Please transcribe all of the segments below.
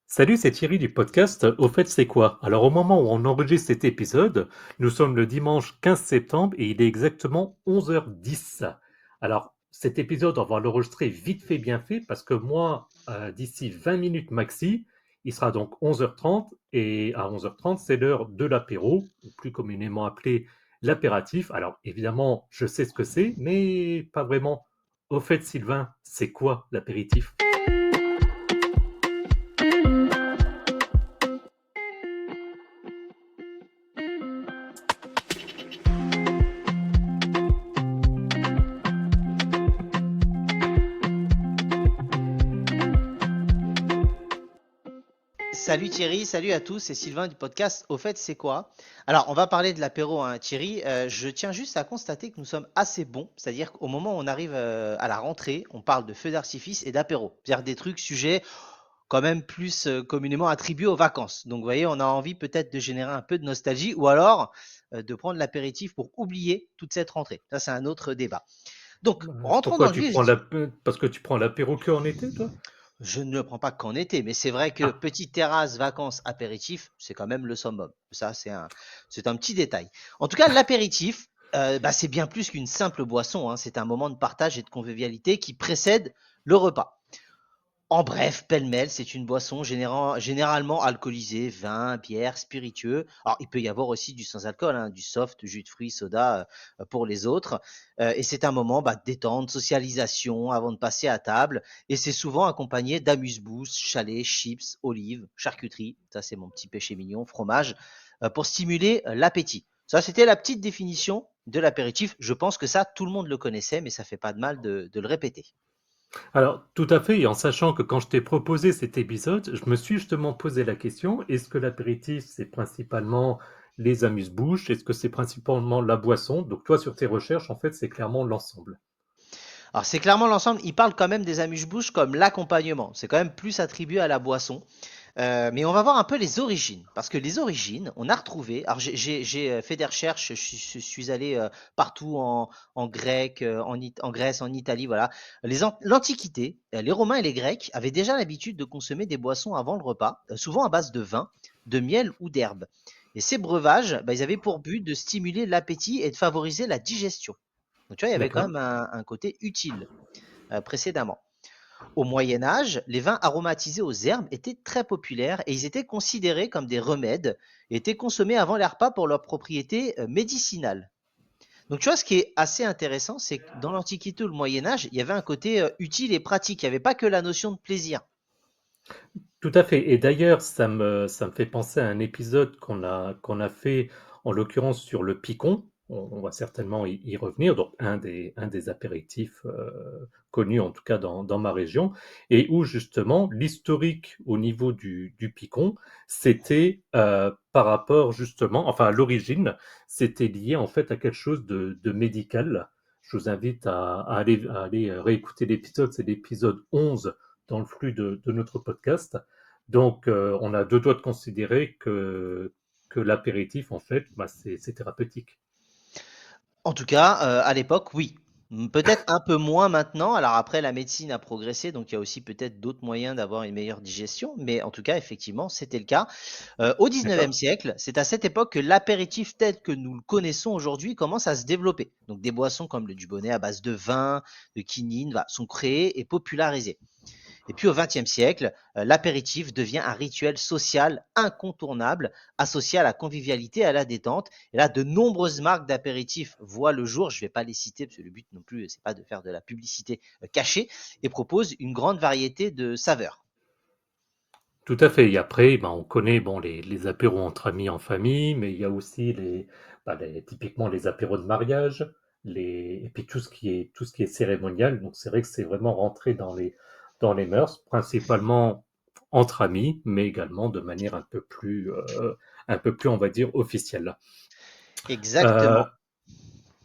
Salut, c'est Thierry du podcast Au fait, c'est quoi? Alors, au moment où on enregistre cet épisode, nous sommes le dimanche 15 septembre et il est exactement 11h10. Alors, cet épisode, on va l'enregistrer vite fait, bien fait, parce que moi, d'ici 20 minutes maxi, il sera donc 11h30 et à 11h30, c'est l'heure de l'apéro, ou plus communément appelé l'apéritif. Alors, évidemment, je sais ce que c'est, mais pas vraiment. Au fait, Sylvain, c'est quoi l'apéritif? Salut Thierry, salut à tous, c'est Sylvain du podcast Au fait, c'est quoi? Alors, on va parler de l'apéro, hein, Thierry. Je tiens juste à constater que nous sommes assez bons, c'est-à-dire qu'au moment où on arrive à la rentrée, on parle de feux d'artifice et d'apéro, c'est-à-dire des trucs, sujets quand même plus communément attribués aux vacances. Donc, vous voyez, on a envie peut-être de générer un peu de nostalgie ou alors de prendre l'apéritif pour oublier toute cette rentrée. Ça, c'est un autre débat. Donc, rentrons dans Pourquoi le tu vif. prends parce que tu prends l'apéro que en été, toi? Je ne le prends pas qu'en été, mais c'est vrai que Ah, petite terrasse, vacances, apéritif, c'est quand même le summum. Ça, c'est un petit détail. En tout cas, l'apéritif, c'est bien plus qu'une simple boisson, hein. C'est un moment de partage et de convivialité qui précède le repas. En bref, pêle-mêle, c'est une boisson généralement alcoolisée, vin, bière, spiritueux. Alors, il peut y avoir aussi du sans-alcool, hein, du soft, jus de fruits, soda pour les autres. Et c'est un moment de détente, socialisation avant de passer à table. Et c'est souvent accompagné d'amuse-bouche, chalets, chips, olives, charcuterie. Ça, c'est mon petit péché mignon, fromage, pour stimuler l'appétit. Ça, c'était la petite définition de l'apéritif. Je pense que ça, tout le monde le connaissait, mais ça fait pas de mal de le répéter. alors, tout à fait, et en sachant que quand je t'ai proposé cet épisode, je me suis justement posé la question, est-ce que l'apéritif, c'est principalement les amuse-bouches? Est-ce que c'est principalement la boisson? Donc toi, sur tes recherches, en fait, c'est clairement l'ensemble. Alors c'est clairement l'ensemble, il parle quand même des amuse-bouches comme l'accompagnement. C'est quand même plus attribué à la boisson. Mais on va voir un peu les origines. Parce que les origines, on a retrouvé. Alors j'ai fait des recherches, je suis allé partout en grec, en Grèce, en Italie, voilà. L'Antiquité, les Romains et les Grecs avaient déjà l'habitude de consommer des boissons avant le repas, souvent à base de vin, de miel ou d'herbe. Et ces breuvages, ils avaient pour but de stimuler l'appétit et de favoriser la digestion. Donc tu vois, il y avait quand D'accord? même un côté utile précédemment. Au Moyen Âge, les vins aromatisés aux herbes étaient très populaires et ils étaient considérés comme des remèdes et étaient consommés avant les repas pour leurs propriétés médicinales. Donc tu vois, ce qui est assez intéressant, c'est que dans l'Antiquité ou le Moyen Âge, il y avait un côté utile et pratique. Il n'y avait pas que la notion de plaisir. Tout à fait. Et d'ailleurs, ça me fait penser à un épisode qu'on a fait, en l'occurrence sur le picon. On va certainement y revenir. Donc, un des apéritifs connus, en tout cas dans ma région, et où justement l'historique au niveau du picon, c'était par rapport justement, enfin à l'origine, c'était lié en fait à quelque chose de médical. Je vous invite à aller réécouter l'épisode, c'est l'épisode 11 dans le flux de notre podcast. Donc, on a deux doigts de considérer que l'apéritif, en fait, c'est thérapeutique. En tout cas, à l'époque, oui. Peut-être un peu moins maintenant. Alors après, la médecine a progressé, donc il y a aussi peut-être d'autres moyens d'avoir une meilleure digestion. Mais en tout cas, effectivement, c'était le cas. Au 19e D'accord? siècle, c'est à cette époque que l'apéritif tel que nous le connaissons aujourd'hui commence à se développer. Donc des boissons comme le Dubonnet à base de vin, de quinine, sont créées et popularisées. Et puis au XXe siècle, l'apéritif devient un rituel social incontournable associé à la convivialité et à la détente. Et là, de nombreuses marques d'apéritifs voient le jour. Je ne vais pas les citer parce que le but non plus, c'est pas de faire de la publicité cachée, et proposent une grande variété de saveurs. Tout à fait. Et après, ben, on connaît bon, les apéros entre amis, en famille, mais il y a aussi typiquement les apéros de mariage, et puis tout ce qui est cérémonial. Donc, c'est vrai que c'est vraiment rentré dans les mœurs, principalement entre amis, mais également de manière un peu plus, on va dire, officielle. Euh, Exactement.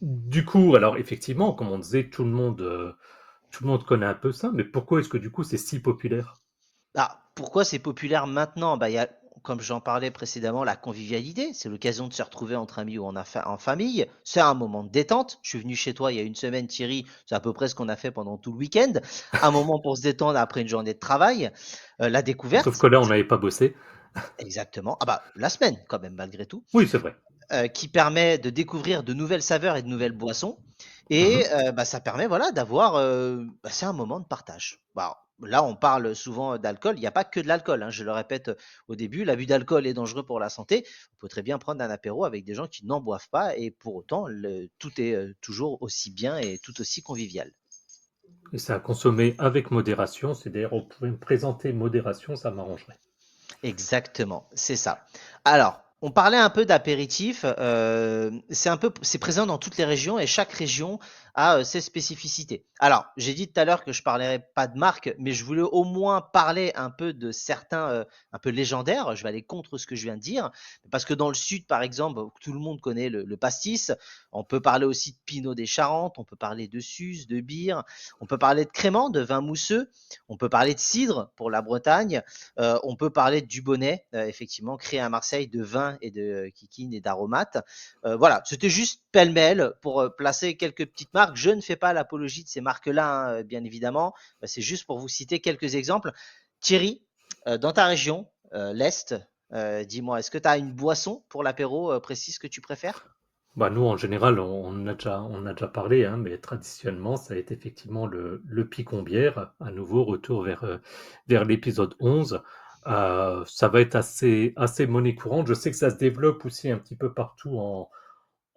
Du coup, alors effectivement, comme on disait, tout le monde connaît un peu ça, mais pourquoi est-ce que du coup c'est si populaire? Ah, pourquoi c'est populaire maintenant? Il y a comme j'en parlais précédemment, la convivialité. C'est l'occasion de se retrouver entre amis ou en famille. C'est un moment de détente. Je suis venu chez toi il y a une semaine, Thierry. C'est à peu près ce qu'on a fait pendant tout le week-end. Un moment pour se détendre après une journée de travail. La Sauf découverte, que là, on n'avait pas bossé. exactement. Ah bah, la semaine, quand même, malgré tout. Oui, c'est vrai. Qui permet de découvrir de nouvelles saveurs et de nouvelles boissons. Et Mhm. bah, ça permet voilà, d'avoir, bah, c'est un moment de partage. Bah, là, on parle souvent d'alcool. Il n'y a pas que de l'alcool, hein. Je le répète au début, l'abus d'alcool est dangereux pour la santé. On peut très bien prendre un apéro avec des gens qui n'en boivent pas et pour autant, tout est toujours aussi bien et tout aussi convivial. Et c'est à consommer avec modération. C'est d'ailleurs, on pouvait me présenter modération, ça m'arrangerait. Exactement, c'est ça. Alors, on parlait un peu d'apéritif. C'est présent dans toutes les régions et chaque région a ses spécificités. Alors, j'ai dit tout à l'heure que je parlerais pas de marque, mais je voulais au moins parler un peu de certains un peu légendaires. Je vais aller contre ce que je viens de dire, parce que dans le sud, par exemple, tout le monde connaît le pastis. On peut parler aussi de Pinot des Charentes, on peut parler de Suze, de Bire, on peut parler de crément, de vin mousseux, on peut parler de cidre pour la Bretagne. On peut parler du Bonnet, effectivement, créé à Marseille de vin et de kikine et d'aromates. Voilà, c'était juste pêle-mêle pour placer quelques petites marques. Je ne fais pas l'apologie de ces marques-là, hein, bien évidemment. C'est juste pour vous citer quelques exemples. Thierry, dans ta région, l'Est, dis-moi, est-ce que tu as une boisson pour l'apéro précise que tu préfères? Bah, nous, en général, on a déjà parlé, hein, mais traditionnellement, ça a été effectivement le picon-bière. À nouveau, retour vers l'épisode 11. Ça va être assez monnaie courante. Je sais que ça se développe aussi un petit peu partout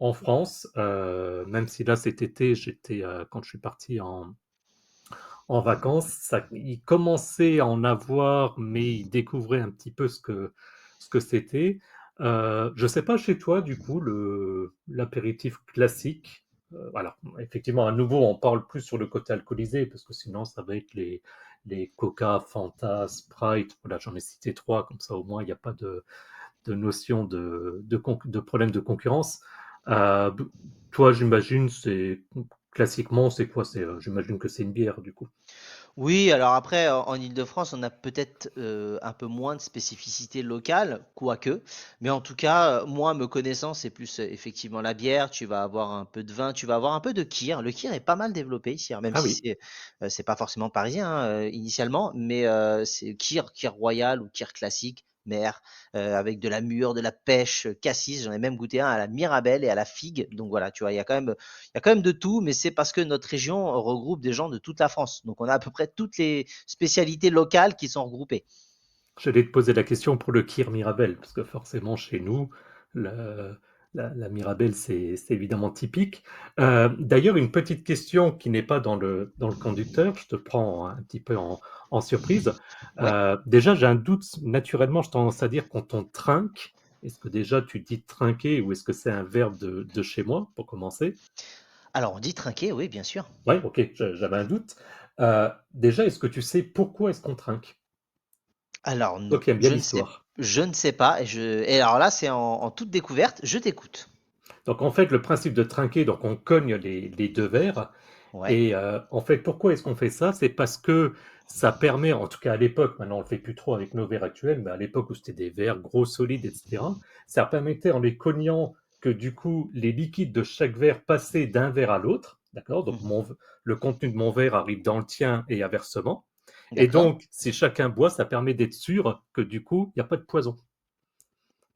en France, même si là, cet été, quand je suis parti en vacances, il commençait à en avoir, mais il découvrait un petit peu ce que c'était. Je sais pas chez toi, du coup, l'apéritif classique. Voilà, effectivement, à nouveau, on parle plus sur le côté alcoolisé, parce que sinon, ça va être les Coca, Fanta, Sprite. Voilà, j'en ai cité trois, comme ça, au moins, il n'y a pas de notion de problème de concurrence. Euh, Toi, j'imagine, classiquement, c'est quoi? J'imagine que c'est une bière, du coup. Oui, alors après, en Île-de-France, on a peut-être un peu moins de spécificité locale, quoique. Mais en tout cas, moi, me connaissant, c'est plus effectivement la bière. Tu vas avoir un peu de vin, tu vas avoir un peu de kir. Le kir est pas mal développé ici, hein, même Ah si oui. c'est pas forcément parisien hein, initialement, mais c'est kir royal ou kir classique. Mer, avec de la mûre, de la pêche, cassis. J'en ai même goûté un à la mirabelle et à la figue. Donc voilà, tu vois, il y a quand même de tout, mais c'est parce que notre région regroupe des gens de toute la France. Donc on a à peu près toutes les spécialités locales qui sont regroupées. J'allais te poser la question pour le Kir Mirabelle, parce que forcément, chez nous, la, la Mirabelle, c'est évidemment typique. D'ailleurs, une petite question qui n'est pas dans le conducteur, je te prends un petit peu en surprise. Ouais. Déjà, j'ai un doute, naturellement, je tendance à dire quand on trinque, est-ce que déjà tu dis trinquer ou est-ce que c'est un verbe de chez moi, pour commencer? Alors on dit trinquer, oui, bien sûr. Oui, ok, j'avais un doute. Déjà, est-ce que tu sais pourquoi est-ce qu'on trinque? Alors Toi non, qui aimes bien l'histoire. je ne sais pas. Et alors là, c'est en toute découverte. Je t'écoute. Donc en fait, le principe de trinquer, donc on cogne les deux verres. Ouais. Et en fait, pourquoi est-ce qu'on fait ça? C'est parce que ça permet, en tout cas à l'époque, maintenant on le fait plus trop avec nos verres actuels, mais à l'époque où c'était des verres gros, solides, etc., ça permettait en les cognant que du coup les liquides de chaque verre passaient d'un verre à l'autre. D'accord? Donc Mhm. le contenu de mon verre arrive dans le tien et inversement. Et D'accord. donc, si chacun boit, ça permet d'être sûr que du coup, il n'y a pas de poison.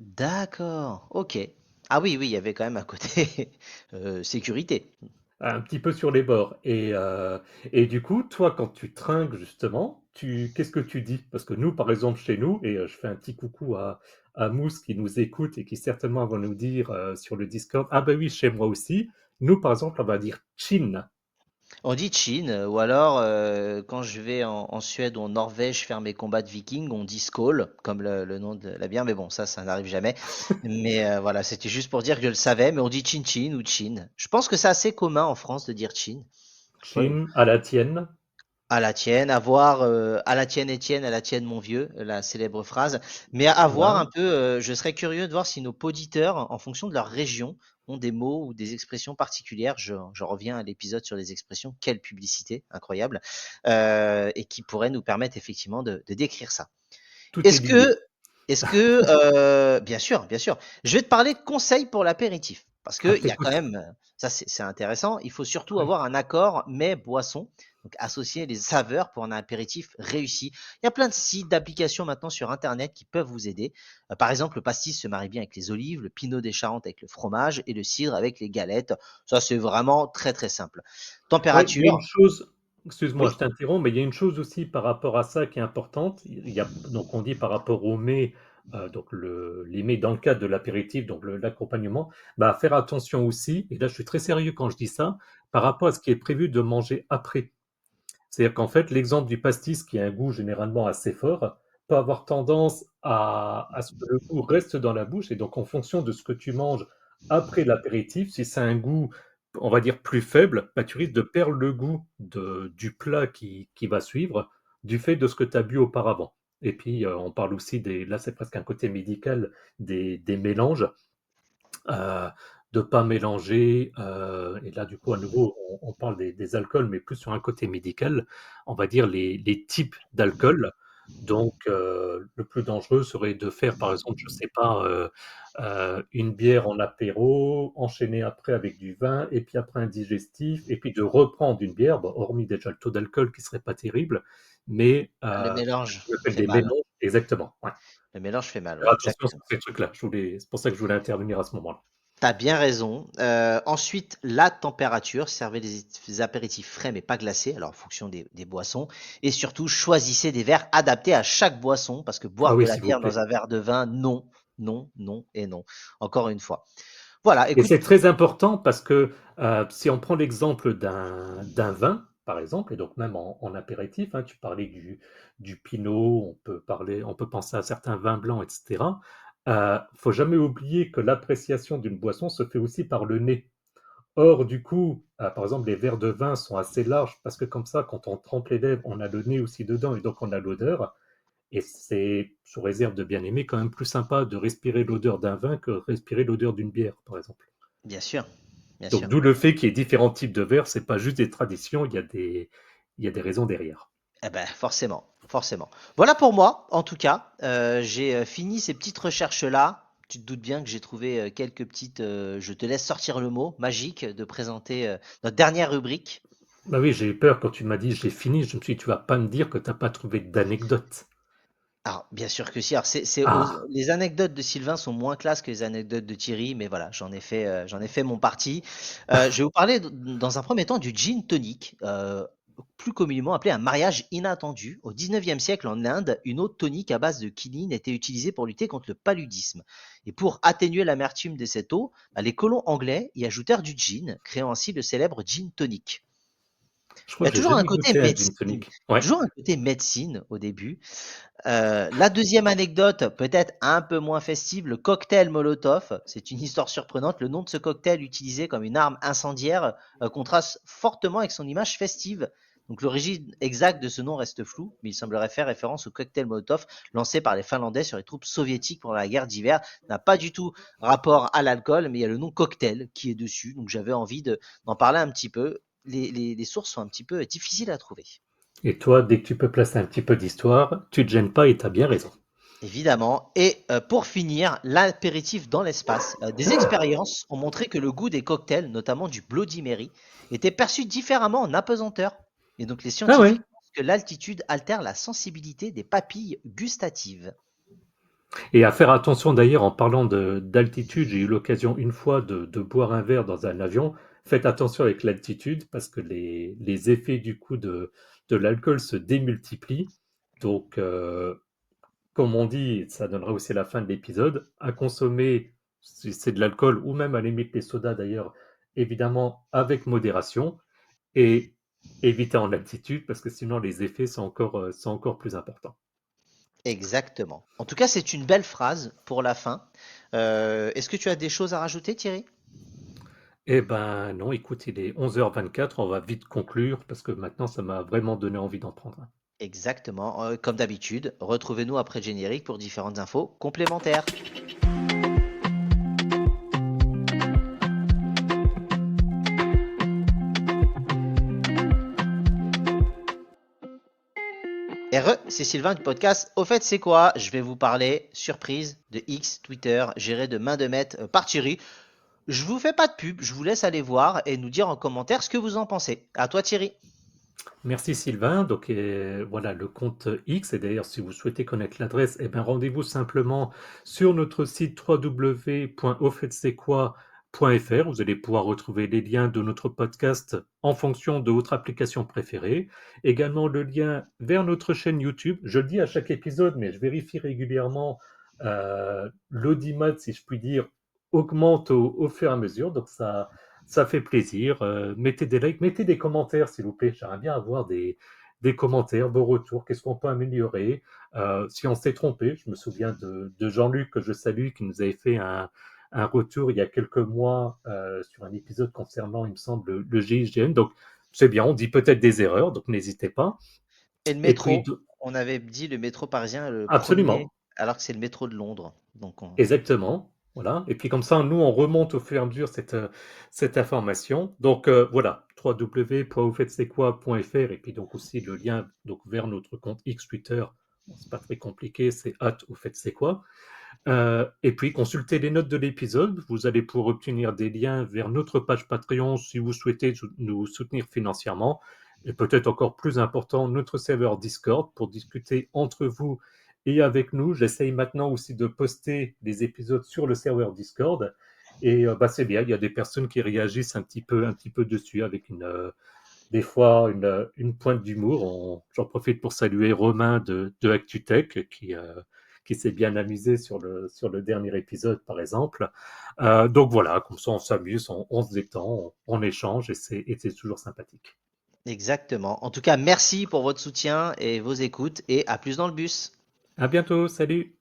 D'accord. Ok. Ah oui, oui, il y avait quand même un côté sécurité. Un petit peu sur les bords. Et du coup, toi, quand tu trinques, justement, qu'est-ce que tu dis? Parce que nous, par exemple, chez nous, et je fais un petit coucou à Mousse qui nous écoute et qui certainement va nous dire sur le Discord, ah ben oui, chez moi aussi. Nous, par exemple, on va dire chin. On dit Chine, ou alors quand je vais en Suède ou en Norvège faire mes combats de vikings, on dit Skål, comme le nom de la bière, mais bon, ça n'arrive jamais. Mais voilà, c'était juste pour dire que je le savais, mais on dit Chin Chin ou Chin. Je pense que c'est assez commun en France de dire Chin. Après, Chin à la tienne. à la tienne, à la tienne Étienne, à la tienne mon vieux, la célèbre phrase. Mais à voir un Voilà. peu, je serais curieux de voir si nos auditeurs, en fonction de leur région, ont des mots ou des expressions particulières. Je reviens à l'épisode sur les expressions, quelle publicité, incroyable, et qui pourraient nous permettre effectivement de décrire ça. Tout est Est-ce lié. que, Est-ce que, bien sûr, bien sûr. Je vais te parler de conseils pour l'apéritif. Parce Ah, que je il y a quand t'écoute. même, ça c'est intéressant, il faut surtout Ouais. avoir un accord mets-boisson, donc associer les saveurs pour un apéritif réussi. Il y a plein de sites, d'applications maintenant sur internet qui peuvent vous aider. Par exemple, le pastis se marie bien avec les olives, le pinot des Charentes avec le fromage et le cidre avec les galettes. Ça, c'est vraiment très très simple. Ouais, il y a une Température, chose, excuse-moi, oui, je t'interromps, mais il y a une chose aussi par rapport à ça qui est importante. Il y a, donc on dit par rapport aux mets, donc les mets dans le cadre de l'apéritif, donc l'accompagnement, bah, faire attention aussi, et là je suis très sérieux quand je dis ça, par rapport à ce qui est prévu de manger après. C'est-à-dire qu'en fait, l'exemple du pastis, qui a un goût généralement assez fort, peut avoir tendance à ce que le goût reste dans la bouche. Et donc, en fonction de ce que tu manges après l'apéritif, si c'est un goût, on va dire, plus faible, bah, tu risques de perdre le goût du plat qui va suivre du fait de ce que tu as bu auparavant. Et puis, on parle aussi là c'est presque un côté médical, des mélanges euh, de pas mélanger, et là du coup à nouveau on parle des alcools, mais plus sur un côté médical, on va dire les types d'alcool. Donc le plus dangereux serait de faire par exemple, je sais pas, une bière en apéro, enchaîner après avec du vin, et puis après un digestif, et puis de reprendre une bière, bon, hormis déjà le taux d'alcool qui serait pas terrible, mais le mélange ce qu'on appelle fait des mal. mélanges, exactement. Ouais. Le mélange fait mal, Faire ouais, attention sur exactement. ces trucs-là. C'est pour ça que je voulais intervenir à ce moment-là. T'as bien raison. Ensuite, la température. Servez des apéritifs frais mais pas glacés, alors en fonction des boissons. Et surtout, choisissez des verres adaptés à chaque boisson, parce que Ah boire de oui, la s'il vous bière plaît. dans un verre de vin, non, non, non et non. Encore une fois. Voilà, Et c'est écoute, très important parce que si on prend l'exemple d'un vin, par exemple, et donc même en apéritif, hein, tu parlais du pinot, on peut penser à certains vins blancs, etc. Faut jamais oublier que l'appréciation d'une boisson se fait aussi par le nez. Or, du coup, par exemple, les verres de vin sont assez larges parce que comme ça, quand on trempe les lèvres, on a le nez aussi dedans et donc on a l'odeur. Et c'est, sous réserve de bien aimer, quand même plus sympa de respirer l'odeur d'un vin que respirer l'odeur d'une bière, par exemple. bien sûr, bien Donc, sûr. d'où le fait qu'il y ait différents types de verres, c'est pas juste des traditions, il y a des raisons derrière. Eh ben, forcément, forcément. Voilà pour moi, en tout cas. J'ai fini ces petites recherches-là. Tu te doutes bien que j'ai trouvé quelques petites. Je te laisse sortir le mot magique de présenter notre dernière rubrique. Bah oui, j'ai eu peur quand tu m'as dit j'ai fini, je me suis dit, tu vas pas me dire que t'as pas trouvé d'anecdote. Alors, bien sûr que si. Alors, Ah, les anecdotes de Sylvain sont moins classes que les anecdotes de Thierry, mais voilà, j'en ai fait mon parti. Je vais vous parler dans un premier temps du gin tonic, plus communément appelé un mariage inattendu. Au 19e siècle, en Inde, une eau tonique à base de quinine était utilisée pour lutter contre le paludisme. Et pour atténuer l'amertume de cette eau, bah, les colons anglais y ajoutèrent du gin, créant ainsi le célèbre gin tonic. je Il crois y a que j'ai toujours un jamais côté goûté un médecine, gin tonic. Ouais. toujours un côté médecine au début. La deuxième anecdote, peut-être un peu moins festive, le cocktail Molotov. C'est une histoire surprenante. Le nom de ce cocktail utilisé comme une arme incendiaire contraste fortement avec son image festive. Donc l'origine exacte de ce nom reste floue, mais il semblerait faire référence au cocktail Molotov lancé par les Finlandais sur les troupes soviétiques pendant la guerre d'hiver. N'a pas du tout rapport à l'alcool, mais il y a le nom cocktail qui est dessus. Donc j'avais envie d'en parler un petit peu. Les sources sont un petit peu difficiles à trouver. Et toi, dès que tu peux placer un petit peu d'histoire, tu te gênes pas et t'as bien raison. Évidemment. Et pour finir, l'apéritif dans l'espace. Des expériences ont montré que le goût des cocktails, notamment du Bloody Mary, était perçu différemment en apesanteur. Et donc les Ah ouais. scientifiques pensent que l'altitude altère la sensibilité des papilles gustatives. Et à faire attention d'ailleurs, en parlant d'altitude, j'ai eu l'occasion une fois de boire un verre dans un avion. Faites attention avec l'altitude parce que les effets du coup de l'alcool se démultiplient. Donc, comme on dit, ça donnera aussi la fin de l'épisode, à consommer, si c'est de l'alcool ou même à la limite les sodas d'ailleurs, évidemment avec modération et éviter en altitude parce que sinon les effets sont encore plus importants. Exactement. En tout cas, c'est une belle phrase pour la fin. Est-ce que tu as des choses à rajouter, Thierry? Eh ben non, écoute, il est 11h24, on va vite conclure parce que maintenant ça m'a vraiment donné envie d'en prendre un. Exactement. Comme d'habitude, retrouvez-nous après le générique pour différentes infos complémentaires. Et c'est Sylvain du podcast. Au fait, c'est quoi? Je vais vous parler, surprise, de X, Twitter, géré de main de maître par Thierry. Je vous fais pas de pub, je vous laisse aller voir et nous dire en commentaire ce que vous en pensez. À toi Thierry. Merci Sylvain. Donc voilà le compte X. Et d'ailleurs, si vous souhaitez connaître l'adresse, eh ben, rendez-vous simplement sur notre site www.auffaitc'estquoi.fr. Vous allez pouvoir retrouver les liens de notre podcast en fonction de votre application préférée. Également le lien vers notre chaîne YouTube. Je le dis à chaque épisode, mais je vérifie régulièrement l'audimat, si je puis dire, augmente au fur et à mesure. Donc ça fait plaisir. Mettez des likes, mettez des commentaires, s'il vous plaît. J'aimerais bien avoir des commentaires, vos retours. Qu'est-ce qu'on peut améliorer? Si on s'est trompé, je me souviens de Jean-Luc, que je salue, qui nous avait fait un retour il y a quelques mois sur un épisode concernant, il me semble, le GIGN. Donc, c'est bien, on dit peut-être des erreurs, donc n'hésitez pas. Et le Et puis, métro, on avait dit le métro parisien le premier, absolument, alors que c'est le métro de Londres. Donc exactement. Voilà. Et puis comme ça, nous, on remonte au fur et à mesure cette information. Donc voilà, www.auffaitc'estquoi.fr et puis donc aussi le lien donc, vers notre compte X Twitter. Bon, c'est pas très compliqué, c'est @auffaitc'estquoi. Et puis consultez les notes de l'épisode. Vous allez pouvoir obtenir des liens vers notre page Patreon si vous souhaitez nous soutenir financièrement. Et peut-être encore plus important, notre serveur Discord pour discuter entre vous et avec nous. J'essaye maintenant aussi de poster les épisodes sur le serveur Discord. Et bah, c'est bien, il y a des personnes qui réagissent un petit peu dessus avec des fois une pointe d'humour. J'en profite pour saluer Romain de ActuTech qui s'est bien amusé sur le dernier épisode, par exemple. Donc voilà, comme ça on s'amuse, on se détend, on échange et c'est toujours sympathique. exactement. En tout cas, merci pour votre soutien et vos écoutes et à plus dans le bus. À bientôt, salut!